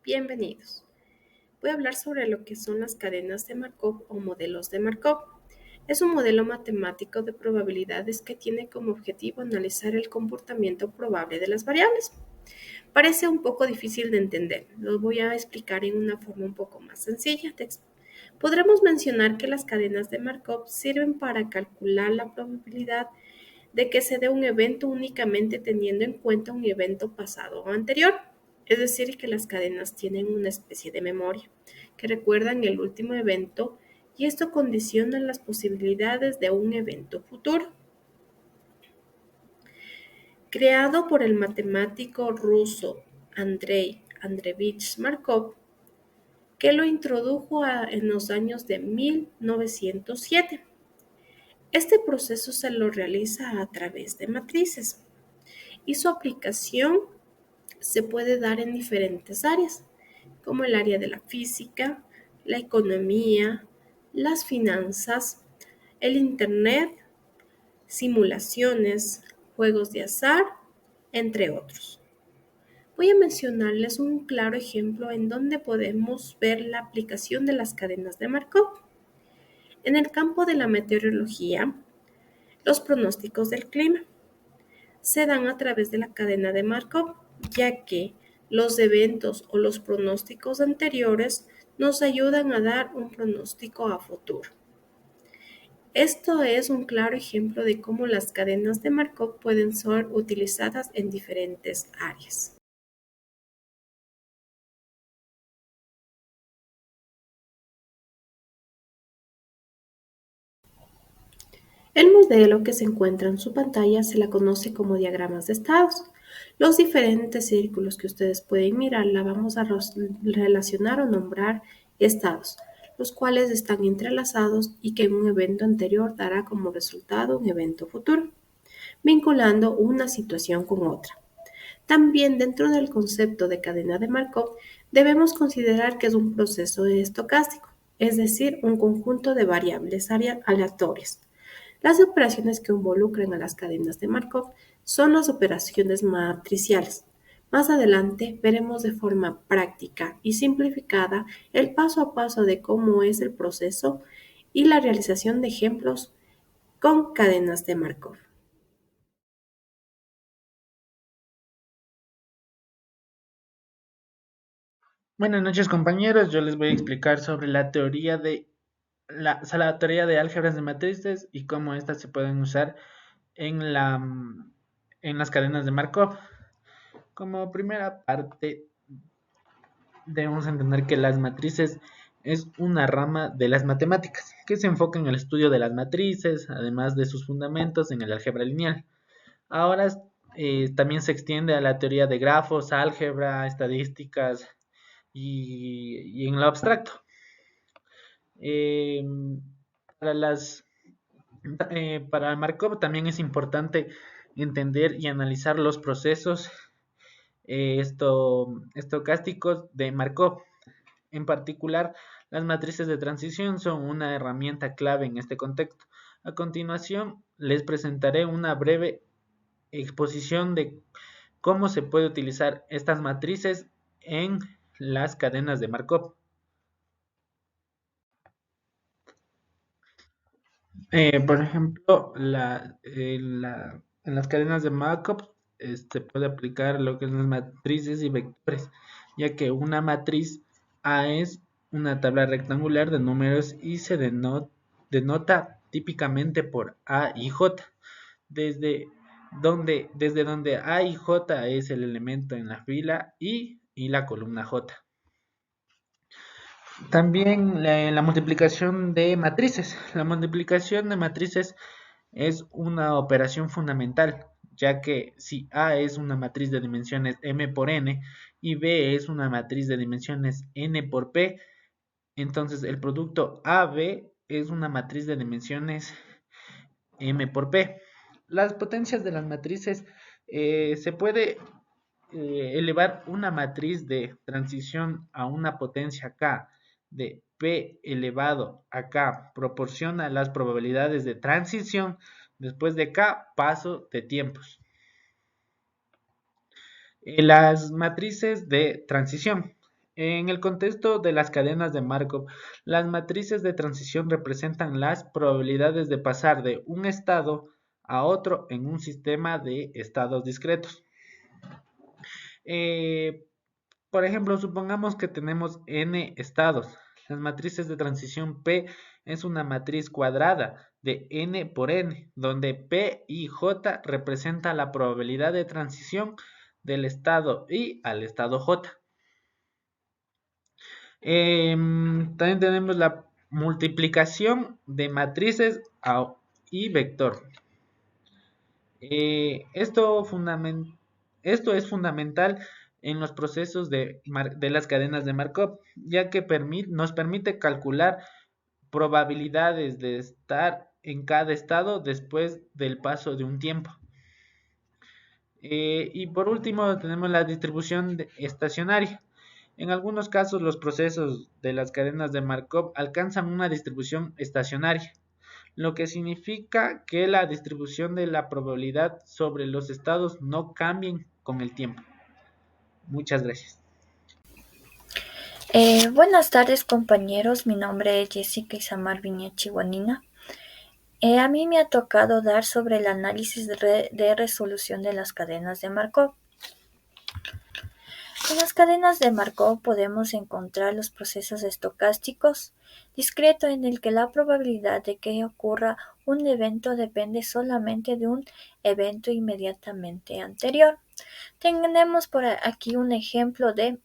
Bienvenidos. Voy a hablar sobre lo que son las cadenas de Markov o modelos de Markov. Es un modelo matemático de probabilidades que tiene como objetivo analizar el comportamiento probable de las variables. Parece un poco difícil de entender, lo voy a explicar en una forma un poco más sencilla. Podremos mencionar que las cadenas de Markov sirven para calcular la probabilidad de que se dé un evento únicamente teniendo en cuenta un evento pasado o anterior. Es decir, que las cadenas tienen una especie de memoria que recuerdan el último evento y esto condiciona las posibilidades de un evento futuro. Creado por el matemático ruso Andrei Andreevich Markov, que lo introdujo en los años de 1907. Este proceso se lo realiza a través de matrices y su aplicación se puede dar en diferentes áreas, como el área de la física, la economía, las finanzas, el Internet, simulaciones, juegos de azar, entre otros. Voy a mencionarles un claro ejemplo en donde podemos ver la aplicación de las cadenas de Markov. En el campo de la meteorología, los pronósticos del clima se dan a través de la cadena de Markov, ya que los eventos o los pronósticos anteriores nos ayudan a dar un pronóstico a futuro. Esto es un claro ejemplo de cómo las cadenas de Markov pueden ser utilizadas en diferentes áreas. El modelo que se encuentra en su pantalla se la conoce como diagramas de estados. Los diferentes círculos que ustedes pueden mirar la vamos a relacionar o nombrar estados, los cuales están entrelazados y que en un evento anterior dará como resultado un evento futuro, vinculando una situación con otra. También dentro del concepto de cadena de Markov debemos considerar que es un proceso estocástico, es decir, un conjunto de variables aleatorias. Las operaciones que involucran a las cadenas de Markov son las operaciones matriciales. Más adelante veremos de forma práctica y simplificada el paso a paso de cómo es el proceso y la realización de ejemplos con cadenas de Markov. Buenas noches, compañeros. Yo les voy a explicar sobre la teoría de la teoría de álgebras de matrices y cómo estas se pueden usar en en las cadenas de Markov. Como primera parte, debemos entender que las matrices es una rama de las matemáticas que se enfoca en el estudio de las matrices, además de sus fundamentos en el álgebra lineal. Ahora también se extiende a la teoría de grafos, álgebra, estadísticas y en lo abstracto. Eh, para para Markov también es importante entender y analizar los procesos estocásticos de Markov. En particular, las matrices de transición son una herramienta clave en este contexto. A continuación, les presentaré una breve exposición de cómo se puede utilizar estas matrices en las cadenas de Markov. Por ejemplo, en las cadenas de Markov se puede aplicar lo que son las matrices y vectores, ya que una matriz A es una tabla rectangular de números y se denota típicamente por A y J, desde donde A y J es el elemento en la fila y la columna J. También la multiplicación de matrices. La multiplicación de matrices es una operación fundamental, ya que si A es una matriz de dimensiones m por n y B es una matriz de dimensiones n por p, entonces el producto AB es una matriz de dimensiones m por p. Las potencias de las matrices se puede elevar una matriz de transición a una potencia k de p elevado a k proporciona las probabilidades de transición después de k paso de tiempos. Las matrices de transición. En el contexto de las cadenas de Markov, las matrices de transición representan las probabilidades de pasar de un estado a otro en un sistema de estados discretos. Eh, por ejemplo, supongamos que tenemos n estados. Las matrices de transición P es una matriz cuadrada de n por n, donde P y J representa la probabilidad de transición del estado I al estado J. También tenemos la multiplicación de matrices y vector. Eh, esto, esto es fundamental en los procesos de las cadenas de Markov, ya que nos permite calcular probabilidades de estar en cada estado después del paso de un tiempo. Y por último tenemos la distribución estacionaria. En algunos casos los procesos de las cadenas de Markov alcanzan una distribución estacionaria, lo que significa que la distribución de la probabilidad sobre los estados no cambien con el tiempo. Muchas gracias. Buenas tardes, compañeros. Mi nombre es Jessica Isamar Viñechi Guanina. A mí me ha tocado dar sobre el análisis de resolución de las cadenas de Markov. En las cadenas de Markov podemos encontrar los procesos estocásticos discreto en el que la probabilidad de que ocurra un evento depende solamente de un evento inmediatamente anterior. Tenemos por aquí un ejemplo de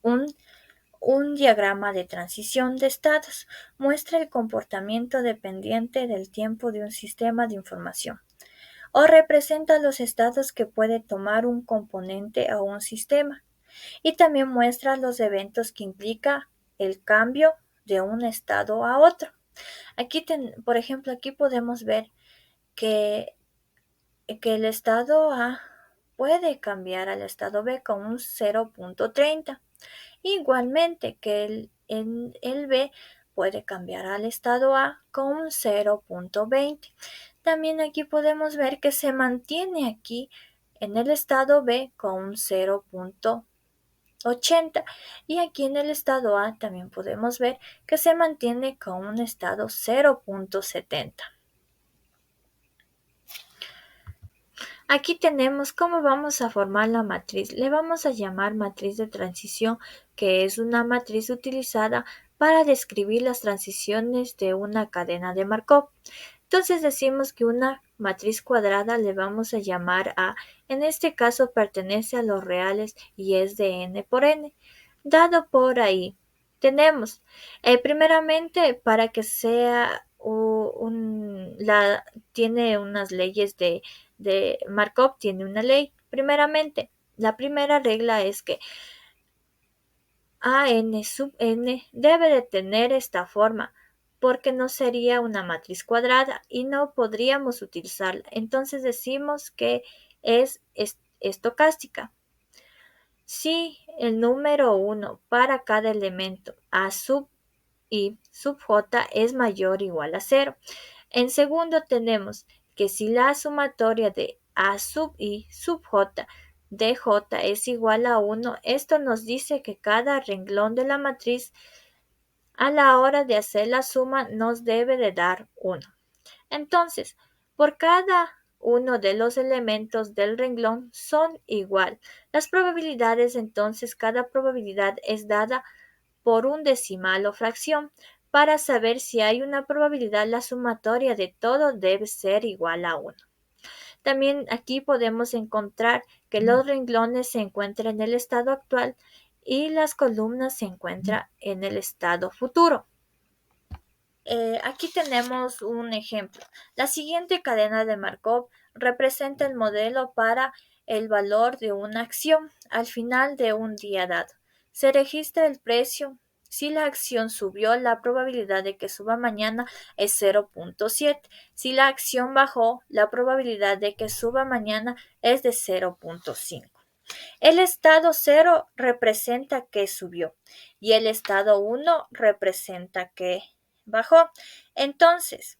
un diagrama de transición de estados. Muestra el comportamiento dependiente del tiempo de un sistema de información o representa los estados que puede tomar un componente o un sistema, y también muestra los eventos que implica el cambio de un estado a otro. Por ejemplo, aquí podemos ver que, que el estado A puede cambiar al estado B con un 0.30. Igualmente que el B puede cambiar al estado A con un 0.20. También aquí podemos ver que se mantiene aquí en el estado B con un 0.80, y aquí en el estado A también podemos ver que se mantiene con un estado 0.70. Aquí tenemos cómo vamos a formar la matriz. Le vamos a llamar matriz de transición, que es una matriz utilizada para describir las transiciones de una cadena de Markov. Entonces decimos que una matriz cuadrada le vamos a llamar A. En este caso pertenece a los reales y es de n por n. Dado por ahí, tenemos, primeramente, para que sea tiene unas leyes de Markov, tiene una ley. Primeramente, la primera regla es que AN sub n debe de tener esta forma, porque no sería una matriz cuadrada y no podríamos utilizarla. Entonces decimos que es estocástica. Si el número 1 para cada elemento A sub i sub j es mayor o igual a 0. En segundo tenemos que si la sumatoria de A sub i sub j de j es igual a 1, esto nos dice que cada renglón de la matriz a la hora de hacer la suma nos debe de dar 1. Entonces, por cada uno de los elementos del renglón son igual. Las probabilidades, entonces, cada probabilidad es dada por un decimal o fracción. Para saber si hay una probabilidad, la sumatoria de todo debe ser igual a 1. También aquí podemos encontrar que los renglones se encuentran en el estado actual y las columnas se encuentran en el estado futuro. Aquí tenemos un ejemplo. La siguiente cadena de Markov representa el modelo para el valor de una acción al final de un día dado. Se registra el precio. Si la acción subió, la probabilidad de que suba mañana es 0.7. Si la acción bajó, la probabilidad de que suba mañana es de 0.5. El estado 0 representa que subió y el estado 1 representa que bajó. Entonces,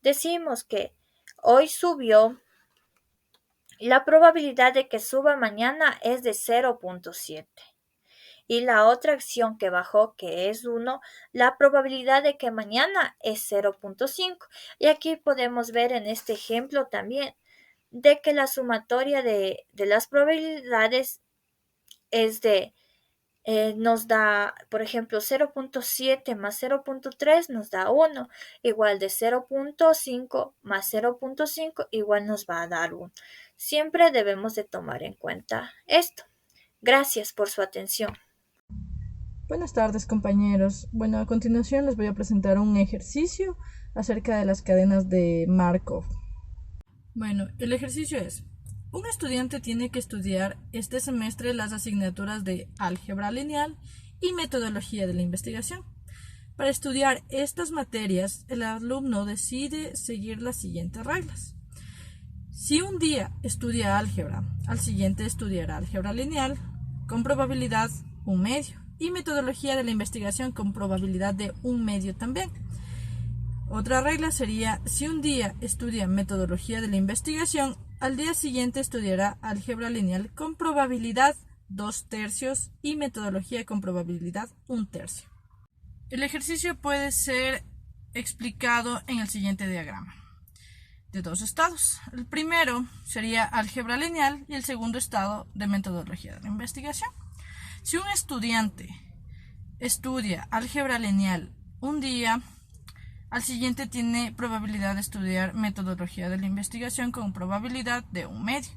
decimos que hoy subió, la probabilidad de que suba mañana es de 0.7. y la otra acción que bajó, que es 1, la probabilidad de que mañana es 0.5. Y aquí podemos ver en este ejemplo también de que la sumatoria de las probabilidades es nos da, por ejemplo, 0.7 más 0.3 nos da 1, igual de 0.5 más 0.5 igual nos va a dar 1. Siempre debemos de tomar en cuenta esto. Gracias por su atención. Buenas tardes, compañeros. Bueno, a continuación les voy a presentar un ejercicio acerca de las cadenas de Markov. Bueno, el ejercicio es: un estudiante tiene que estudiar este semestre las asignaturas de álgebra lineal y metodología de la investigación. Para estudiar estas materias, el alumno decide seguir las siguientes reglas. Si un día estudia álgebra, al siguiente estudiará álgebra lineal con probabilidad 1/2 y metodología de la investigación con probabilidad de 1/2 también. Otra regla sería: si un día estudia metodología de la investigación, al día siguiente estudiará álgebra lineal con probabilidad 2/3 y metodología con probabilidad 1/3. El ejercicio puede ser explicado en el siguiente diagrama de dos estados. El primero sería álgebra lineal y el segundo estado de metodología de la investigación. Si un estudiante estudia álgebra lineal un día, al siguiente tiene probabilidad de estudiar metodología de la investigación con probabilidad de 1/2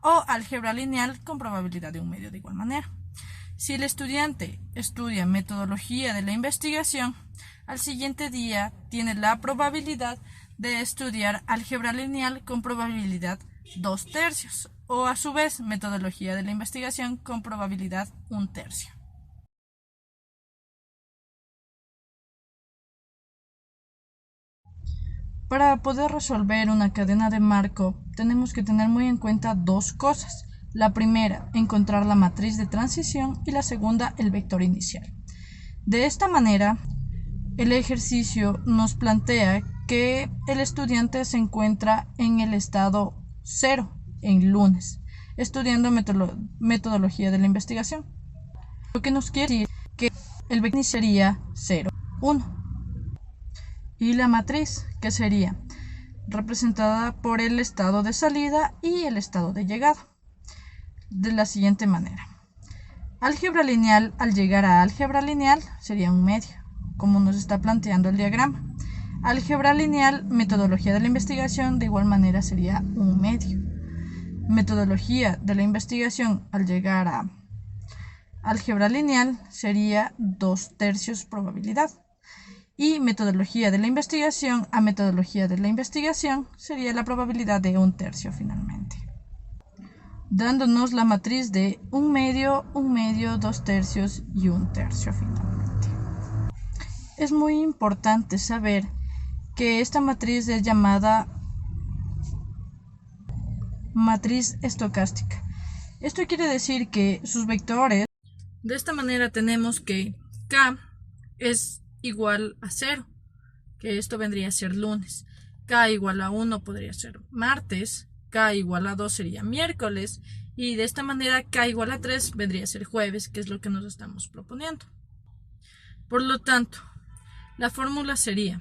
o álgebra lineal con probabilidad de 1/2 de igual manera. Si el estudiante estudia metodología de la investigación, al siguiente día tiene la probabilidad de estudiar álgebra lineal con probabilidad 2/3 o a su vez metodología de la investigación con probabilidad 1/3. Para poder resolver una cadena de Markov tenemos que tener muy en cuenta dos cosas. La primera, encontrar la matriz de transición y la segunda, el vector inicial. De esta manera, el ejercicio nos plantea que el estudiante se encuentra en el estado 0 en lunes, estudiando metodología de la investigación. Lo que nos quiere decir que el vector sería 0, 1. Y la matriz, que sería representada por el estado de salida y el estado de llegada, de la siguiente manera. Álgebra lineal, al llegar a álgebra lineal, sería 1/2, como nos está planteando el diagrama. Álgebra lineal, metodología de la investigación, de igual manera sería 1/2. Metodología de la investigación, al llegar a álgebra lineal, sería 2/3 probabilidad. Y metodología de la investigación a metodología de la investigación sería la probabilidad de 1/3 finalmente, dándonos la matriz de 1/2, 1/2, 2/3 y 1/3 finalmente. Es muy importante saber que esta matriz es llamada matriz estocástica. Esto quiere decir que sus vectores, de esta manera tenemos que K es igual a 0, que esto vendría a ser lunes. K igual a 1 podría ser martes, K igual a 2 sería miércoles, y de esta manera K igual a 3 vendría a ser jueves, que es lo que nos estamos proponiendo. Por lo tanto, la fórmula sería: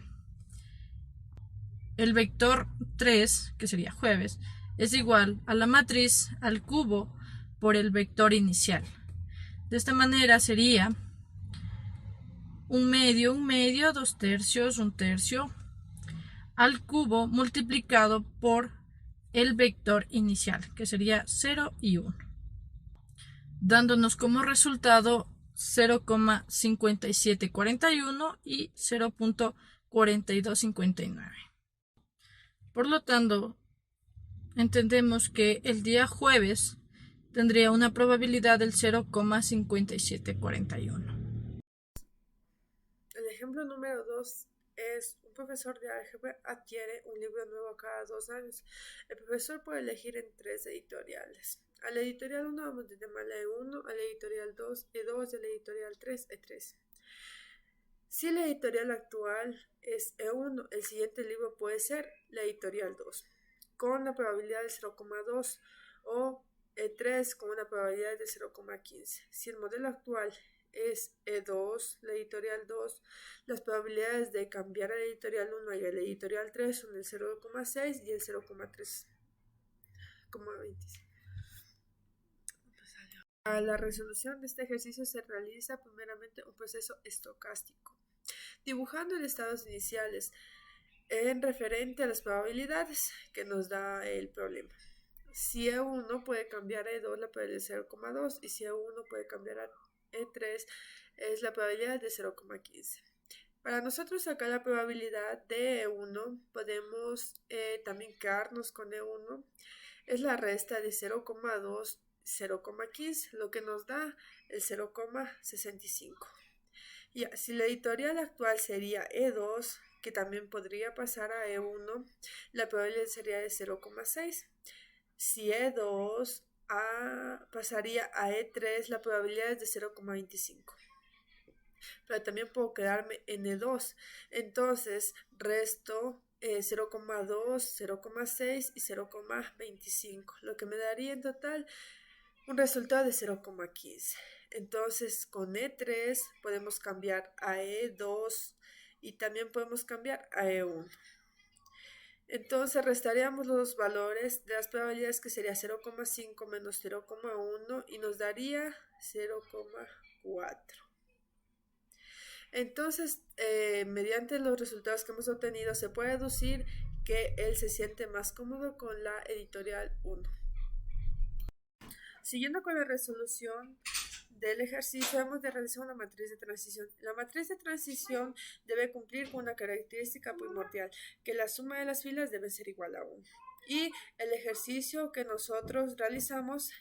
el vector 3, que sería jueves, es igual a la matriz al cubo por el vector inicial. De esta manera sería 1/2, 1/2, 2/3, 1/3 al cubo multiplicado por el vector inicial, que sería 0 y 1, dándonos como resultado 0,5741 y 0.4259. Por lo tanto, entendemos que el día jueves tendría una probabilidad del 0,5741. El ejemplo número 2 es: un profesor de álgebra adquiere un libro nuevo cada 2 años. El profesor puede elegir en 3 editoriales. Al editorial 1 vamos a llamarle E1, al editorial 2 E2 y al editorial 3 E3. Si la editorial actual es E1, el siguiente libro puede ser la editorial 2, con una probabilidad de 0,2 o E3 con una probabilidad de 0,15. Si el modelo actual es E2, la editorial 2. Las probabilidades de cambiar al editorial 1 y al editorial 3 son el 0,6 y el 0,3,25. La resolución de este ejercicio se realiza primeramente un proceso estocástico, dibujando los estados iniciales en referente a las probabilidades que nos da el problema. Si E1 puede cambiar a E2, la probabilidad es 0,2, y si E1 puede cambiar a E3, es la probabilidad de 0,15. Para nosotros sacar la probabilidad de E1, podemos también quedarnos con E1, es la resta de 0,2, 0,15, lo que nos da el 0,65. Ya, si la editorial actual sería E2, que también podría pasar a E1, la probabilidad sería de 0,6. Si E2 pasaría a E3, la probabilidad es de 0,25. Pero también puedo quedarme en E2. Entonces, resto 0,2, 0,6 y 0,25, lo que me daría en total un resultado de 0,15. Entonces, con E3 podemos cambiar a E2 y también podemos cambiar a E1. Entonces restaríamos los valores de las probabilidades, que sería 0,5 menos 0,1 y nos daría 0,4. Entonces, mediante los resultados que hemos obtenido, se puede deducir que él se siente más cómodo con la editorial 1. Siguiendo con la resolución del ejercicio, hemos de realizar una matriz de transición. La matriz de transición debe cumplir con una característica primordial, que la suma de las filas debe ser igual a 1. Y el ejercicio que nosotros realizamos